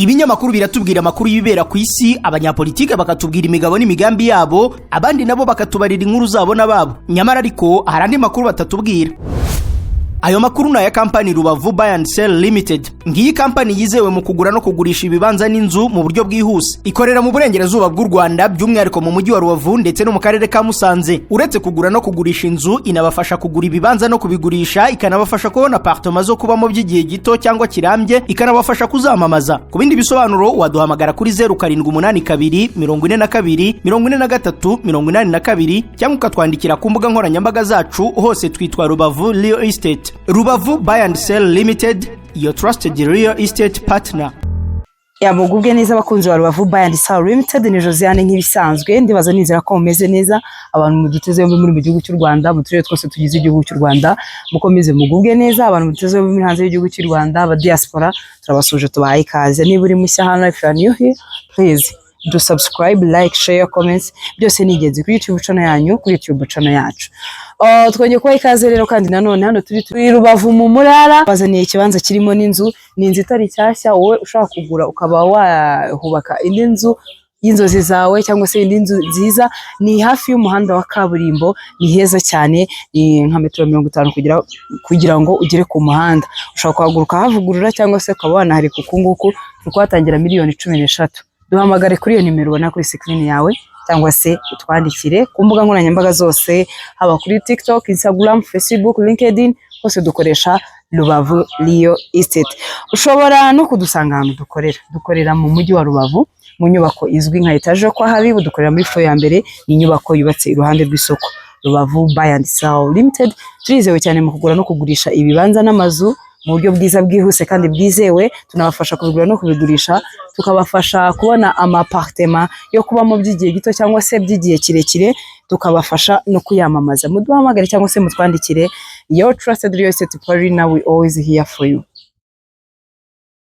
Ibinyamakuru biratubwira amakuru y'ibibera ku isi, abanyapolitike bakatubwira imigabo n'imigambi yabo, abandi nabo bakatubarira inkuru zabo nababo. Nyamara ariko hari andi makuru batatubwira. Ayo makuru na ya kampani Rubavu Buy and Sell Limited. Ngiyi kampani yizewe mu kugura no kugurisha ibibanza n'inzu mu buryo bwihuse. Ikorera mu burengerazuba bw'u Rwanda, by'umwihariko mu mujyi wa Rubavu ndetse no mu karere ka Musanze. Uretse kugura no kugurisha inzu, inabafasha kugura ibibanza no kubigurisha, ikanabafasha kubona apartment zo kubamo by'igihe gito cyangwa kirambye, ikanabafasha kuzamamaza. Ku bindi bisobanuro waduhamagara kuri 0782 42 43 82 cyangwa ukatwandikira ku mbuga nkoranyambaga zacu, hose twitwa Rubavu Real Estate. Rubavu Buy and Sell Limited, your trusted real estate partner. Yabugubwe neza abakunzi ba Rubavu Buy and Sell Limited, ni Josiane nk'ibisanzwe. Ndibaza nizera ko mumeze neza, abantu muduteze muri mu gihugu cy'u Rwanda, mu turere twose tugize igihugu cy'u Rwanda, mukomeze mugubwe neza. Abantu muduteze muri hanze y'igihugu cy'u Rwanda, aba diaspora, turabasuje tubahaye ikaze. Niba uri mushya hano, if you are new here, please do subscribe, like, share, comments. Byose ni ingenzi kuri YouTube channel yanyu, kuri YouTube channel yacu. Twongeye kuba ikaze rero, kandi nanone hano turi Rubavu mu Murara, bazaniye ikibanza kirimo n'inzu. Ni inzu itari cyashya, wowe ushaka kugura ukaba wahubaka indi nzu y'inzozi zawe cyangwa se indi nzu nziza. Ni hafi y'umuhanda wa kaburimbo, ni heza cyane, ni nka metero 50 kugira ngo ugere ku muhanda. Ushaka kuhaguruka havugurura cyangwa se ukaba wanahari kukunguku, tukwatangira miliyoni 13. Duhamagare kuri iyo nimero ubona kuri screen yawe, cyangwa se utwandikire ku mbuga nkoranyambaga zose, haba kuri TikTok, Instagram, Facebook, LinkedIn, hose dukoresha Rubavu Real Estate. Ushobora no kudusanga ahantu dukorera mu mujyi wa Rubavu, mu nyubako izwi nka Etage kwa Habibu. Dukorera muri floor ya mbere, ni inyubako yubatse iruhande rw'isoko. Rubavu Buy and Sell Limited, turizewe cyane mu kugura no kugurisha ibibanza n'amazu mu buryo bwiza, bwihuse kandi bwizewe. Tunabafasha kubigura no kubigurisha, tukabafasha kubona amapartement yo kubamo by'igihe gito cyangwa se by'igihe kirekire, tukabafasha no kuyamamaza. Muduhamagare cyangwa se mutwandikire. Your trusted real estate partner, we always here for you.